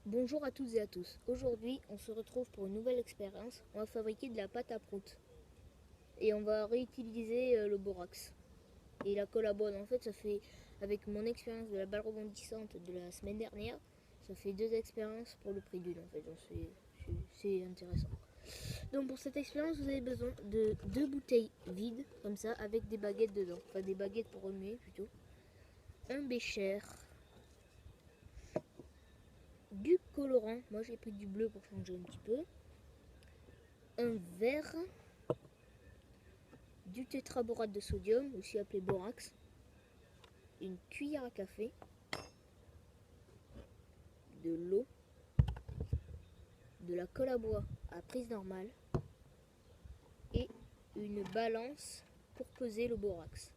Bonjour à toutes et à tous. Aujourd'hui, on se retrouve pour une nouvelle expérience. On va fabriquer de la pâte à prout. Et on va réutiliser le borax. Et la colle à bois. En fait, ça fait, avec mon expérience de la balle rebondissante de la semaine dernière, ça fait 2 expériences pour le prix d'une. En fait, donc c'est intéressant. Donc pour cette expérience, vous avez besoin de 2 bouteilles vides, comme ça, avec des baguettes dedans. Enfin, des baguettes pour remuer plutôt. Un bécher. Du colorant. Moi, j'ai pris du bleu pour changer un petit peu. Un verre, du tétraborate de sodium, aussi appelé borax, une cuillère à café, de l'eau, de la colle à bois à prise normale et une balance pour peser le borax.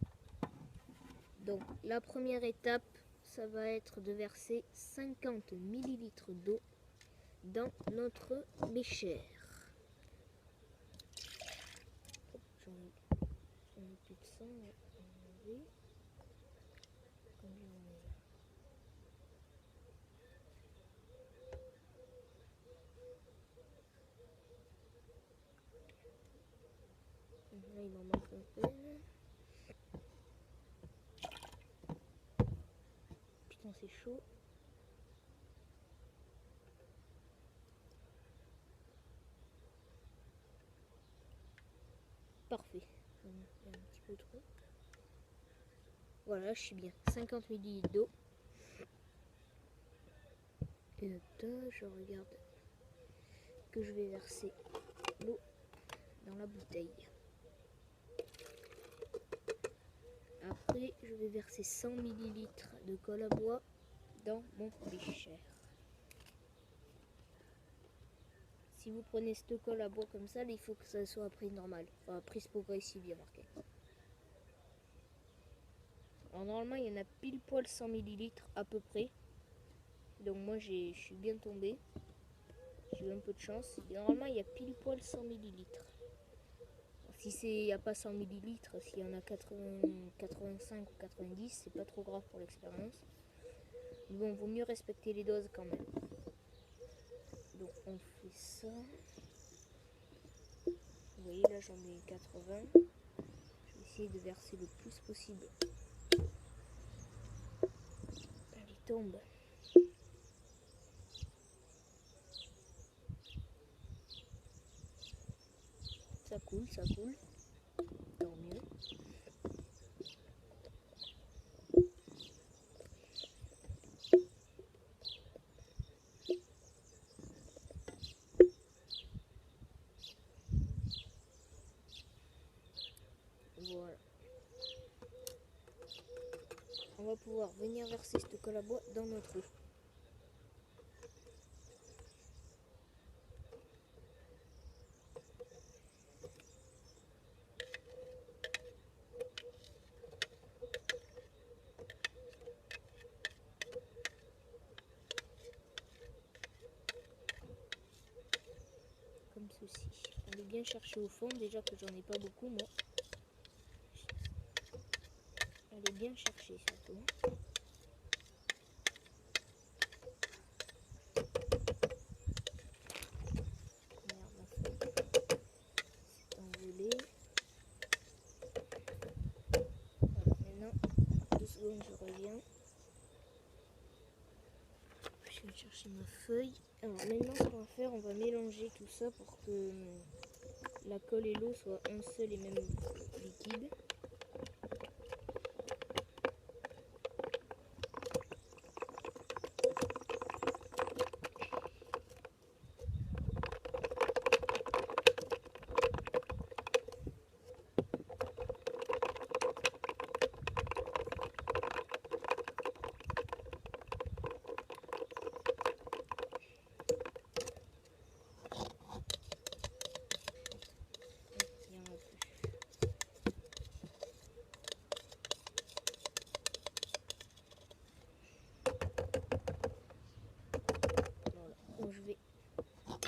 Donc la première étape, ça va être de verser 50 ml d'eau dans notre bécher. J'en ai plus de sang, là il m'en manque un peu. Putain, c'est chaud. Parfait. Il y a un petit peu trop. Voilà, je suis bien. 50 ml d'eau. Et là, je regarde que je vais verser l'eau dans la bouteille. Après, je vais verser 100 ml de colle à bois dans mon bécher. Si vous prenez cette colle à bois comme ça, il faut que ça soit à prise normale. Enfin, prise progressive, bien marqué. Alors, normalement, il y en a pile poil 100 ml à peu près. Donc moi, je suis bien tombée. J'ai eu un peu de chance. Et normalement, il y a pile poil 100 ml. Si il n'y a pas 100 ml, s'il y en a 80, 85 ou 90, c'est pas trop grave pour l'expérience. Mais bon, vaut mieux respecter les doses quand même. Donc on fait ça. Vous voyez là j'en ai 80. Je vais essayer de verser le plus possible. Allez, tombe. Ça coule, ça coule. Tant mieux. Voilà. On va pouvoir venir verser cette colle à bois dans notre eau. Comme ceci. On est bien chercher au fond, déjà que j'en ai pas beaucoup moi. Allez bien chercher surtout. Merde, ma feuille s'est envolée. Voilà, maintenant, 2 secondes, je reviens. Je vais chercher ma feuille. Alors maintenant, ce qu'on va faire, on va mélanger tout ça pour que la colle et l'eau soient un seul et même liquide. Il y en a plus. Voilà. Donc je vais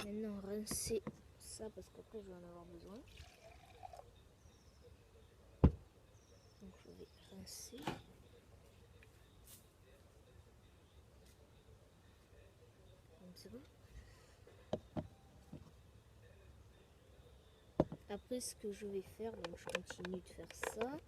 maintenant rincer ça parce qu'après je vais en avoir besoin. Donc je vais rincer. Comme ça. Après, ce que je vais faire, donc je continue de faire ça.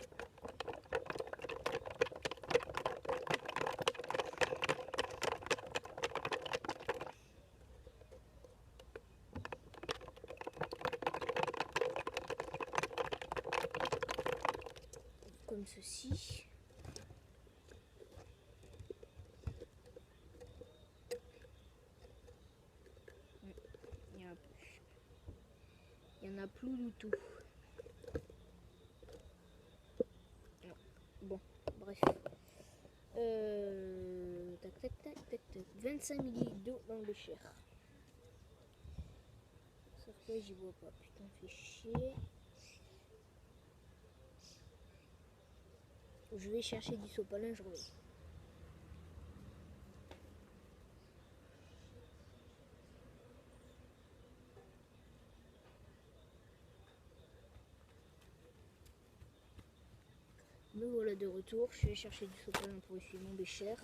Comme ceci. Il n'y en a plus. Il n'y en a plus du tout. Bon, bref. Tac, tac, tac, tac, tac. 25 ml d'eau dans le bécher. Sauf que j'y vois pas. Putain, fait chier. Je vais chercher du sopalin, je reviens. Me voilà de retour. Je vais chercher du sopalin pour essuyer mon bécher.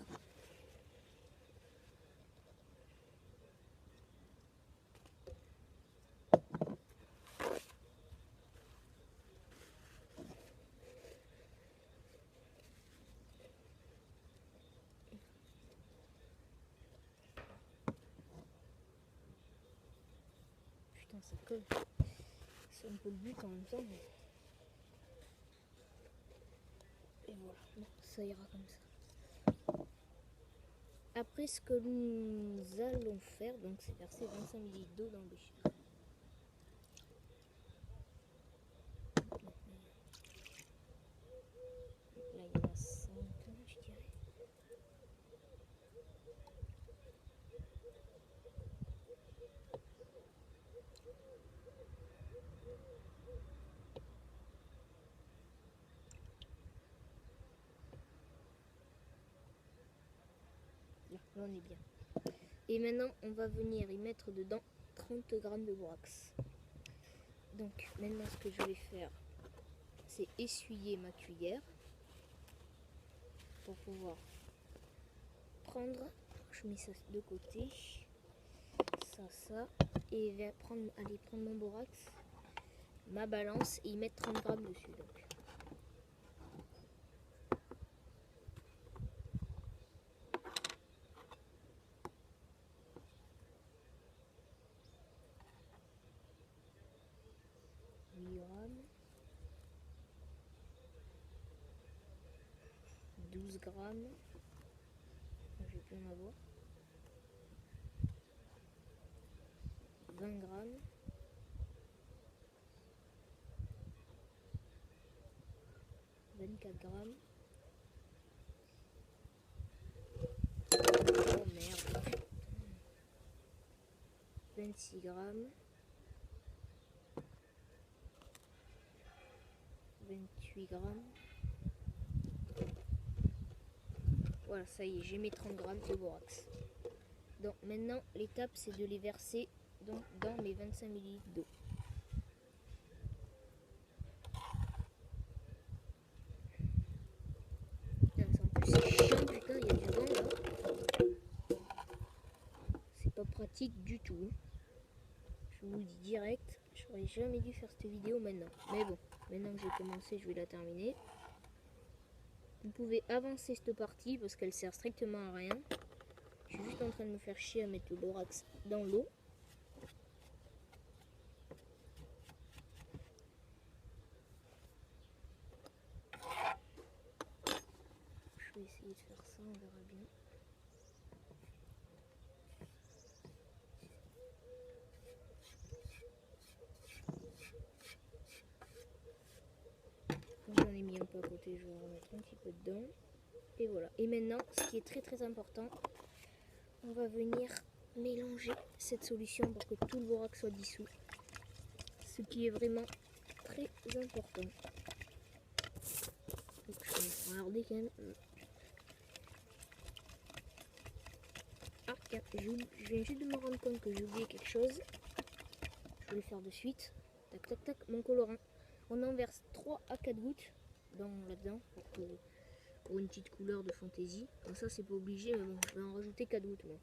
Putain, ça colle. C'est un peu le but en même temps. Mais... et voilà, bon, ça ira comme ça. Après, ce que nous allons faire, donc c'est verser 25 ml d'eau dans le bécher. Là, il y en a 5, je dirais. Là, on est bien. Et maintenant, on va venir y mettre dedans 30 g de borax. Donc, maintenant, ce que je vais faire, c'est essuyer ma cuillère pour pouvoir prendre. Je mets ça de côté, ça, et aller prendre mon borax, ma balance et y mettre 30 g dessus. Donc. Grammes, 12 grammes, je vais plus en avoir, 20 grammes, 24 grammes, oh merde, 26 grammes, 28 grammes. Voilà, ça y est, j'ai mes 30 grammes de borax. Donc maintenant, l'étape, c'est de les verser donc, dans mes 25 ml d'eau. En plus, c'est chiant, putain, il y a du vent là. C'est pas pratique du tout. Je vous le dis direct, j'aurais jamais dû faire cette vidéo maintenant. Mais bon, maintenant que j'ai commencé, je vais la terminer. Vous pouvez avancer cette partie parce qu'elle sert strictement à rien. Je suis juste en train de me faire chier à mettre le borax dans l'eau. Je vais essayer de faire ça, on verra bien. J'en ai mis un peu à côté, je vais en remettre un petit peu dedans. Et voilà. Et maintenant, ce qui est très très important, on va venir mélanger cette solution pour que tout le borax soit dissous. Ce qui est vraiment très important. Donc, je vais regarder quand même. Ah, tiens, je viens juste de me rendre compte que j'ai oublié quelque chose. Je vais le faire de suite. Tac, tac, tac, mon colorant. On en verse 3 à 4 gouttes là-dedans pour une petite couleur de fantaisie. Donc ça, c'est pas obligé, mais bon, je vais en rajouter 4 gouttes moi.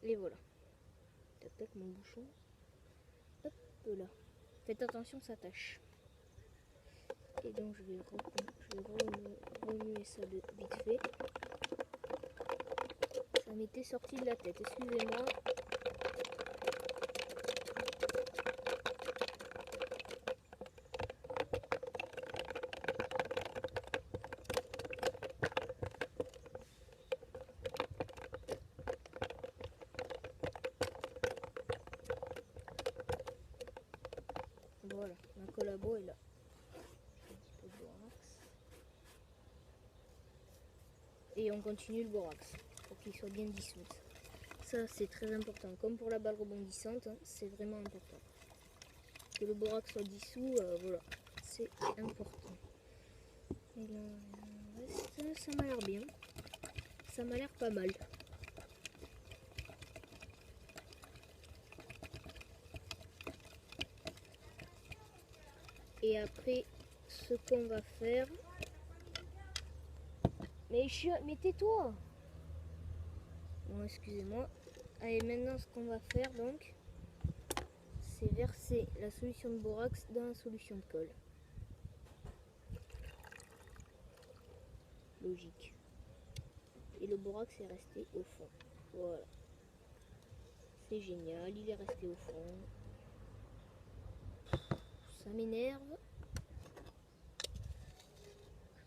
Et voilà. Tac tac mon bouchon. Hop là. Faites attention, ça tâche. Et donc je vais remuer ça vite fait. Ça m'était sorti de la tête, excusez-moi. Voilà, ma collabo est là. Un petit peu de borax. Et on continue le borax pour qu'il soit bien dissous. Ça c'est très important, comme pour la balle rebondissante, hein, c'est vraiment important. Que le borax soit dissous, voilà, c'est important. Et là, ça m'a l'air bien. Ça m'a l'air pas mal. Et après, ce qu'on va faire... Mais tais-toi! Bon, excusez-moi. Allez, maintenant, ce qu'on va faire, donc, c'est verser la solution de borax dans la solution de colle. Logique. Et le borax est resté au fond. Voilà. C'est génial, il est resté au fond. Ça m'énerve.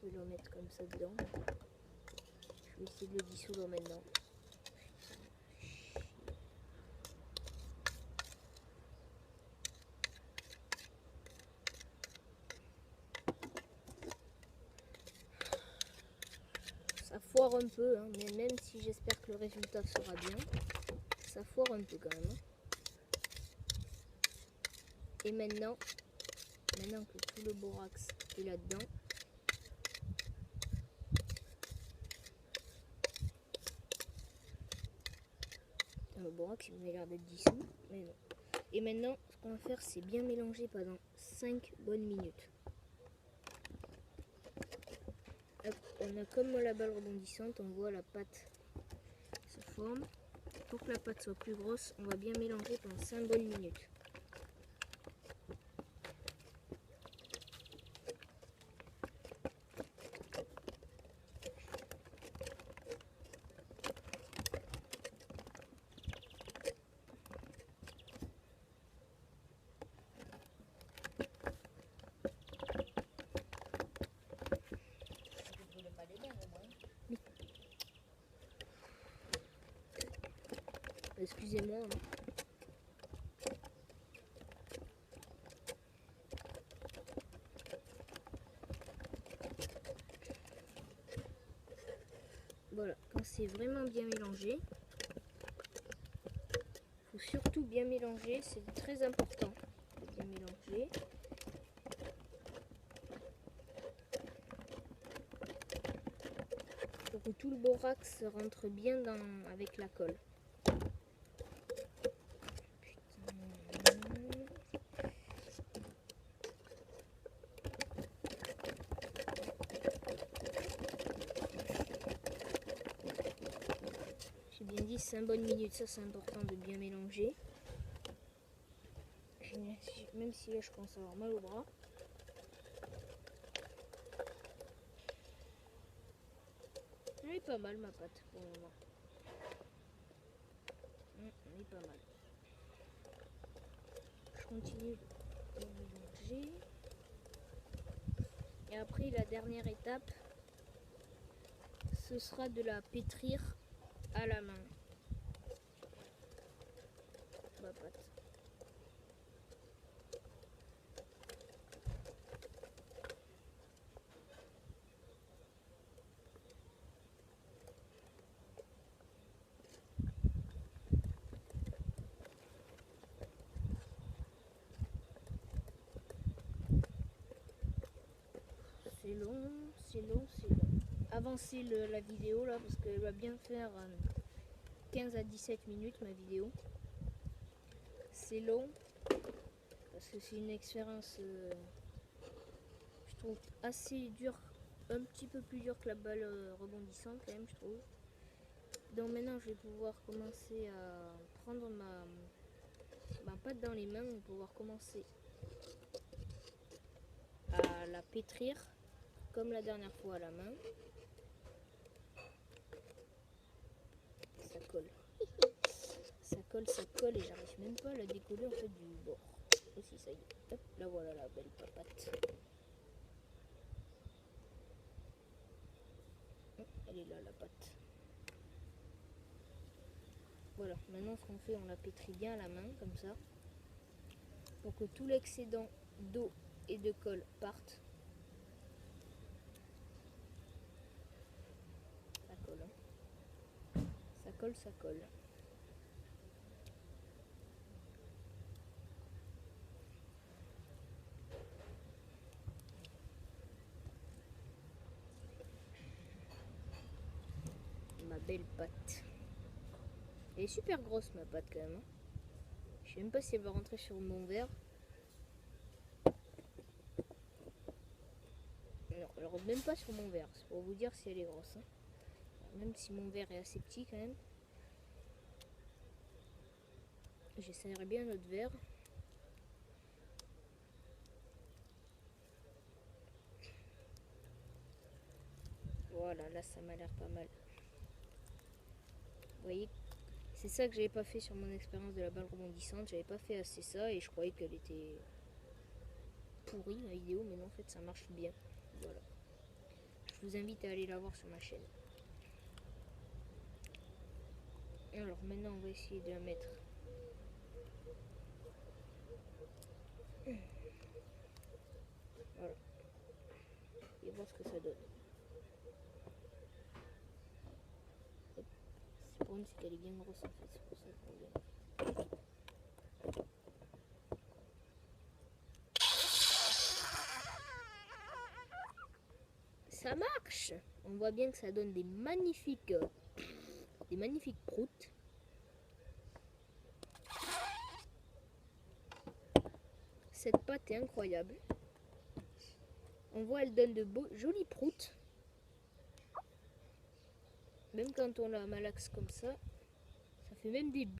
Je vais le mettre comme ça dedans. Je vais essayer de le dissoudre maintenant. Ça foire un peu, hein, mais même si j'espère que le résultat sera bien, ça foire un peu quand même. Hein. Et maintenant que tout le borax est là-dedans, le borax il m'a l'air d'être dissous, mais non. Et maintenant, ce qu'on va faire, c'est bien mélanger pendant 5 bonnes minutes. Hop, on a comme la balle rebondissante, on voit la pâte se forme. Pour que la pâte soit plus grosse, on va bien mélanger pendant 5 bonnes minutes. Excusez-moi. Hein. Voilà, quand c'est vraiment bien mélangé, il faut surtout bien mélanger, c'est très important de bien mélanger. Pour que tout le borax rentre bien avec la colle. J'ai bien dit 5 bonnes minutes, ça c'est important de bien mélanger. Même si là je commence à avoir mal au bras. Elle est pas mal ma pâte pour le moment. Elle est pas mal. Je continue de mélanger. Et après la dernière étape, ce sera de la pétrir à la main. Ma pâte. C'est long, c'est long, c'est long. Avancez la vidéo là parce qu'elle va bien faire 15 à 17 minutes ma vidéo. C'est long parce que c'est une expérience je trouve assez dure, un petit peu plus dure que la balle rebondissante quand même je trouve. Donc maintenant je vais pouvoir commencer à prendre ma pâte dans les mains. On va pouvoir commencer à la pétrir comme la dernière fois à la main. Ça colle. Ça colle et j'arrive même pas à la décoller en fait du bord. Aussi ça y est. Hop, là voilà la belle papate. Elle est là la pâte. Voilà, maintenant ce qu'on fait, on la pétrit bien à la main comme ça. Pour que tout l'excédent d'eau et de colle parte. Ça colle. Hein. Ça colle, ça colle. Ma belle pâte. Elle est super grosse ma pâte quand même. Hein. Je sais même pas si elle va rentrer sur mon verre. Non, elle rentre même pas sur mon verre. C'est pour vous dire si elle est grosse. Hein. Même si mon verre est assez petit quand même. J'essaierai bien notre verre. Voilà, là ça m'a l'air pas mal. Vous voyez, c'est ça que j'avais pas fait sur mon expérience de la balle rebondissante. J'avais pas fait assez ça et je croyais qu'elle était pourrie la vidéo, mais non, en fait ça marche bien. Voilà. Je vous invite à aller la voir sur ma chaîne. Alors maintenant on va essayer de la mettre. Voilà. Et voir ce que ça donne. C'est pour une, c'est qu'elle est bien grosse en fait, c'est pour ça le problème. Ça marche. On voit bien que ça donne des magnifiques proutes. Cette pâte est incroyable. On voit, elle donne de jolies proutes. Même quand on la malaxe comme ça, ça fait même des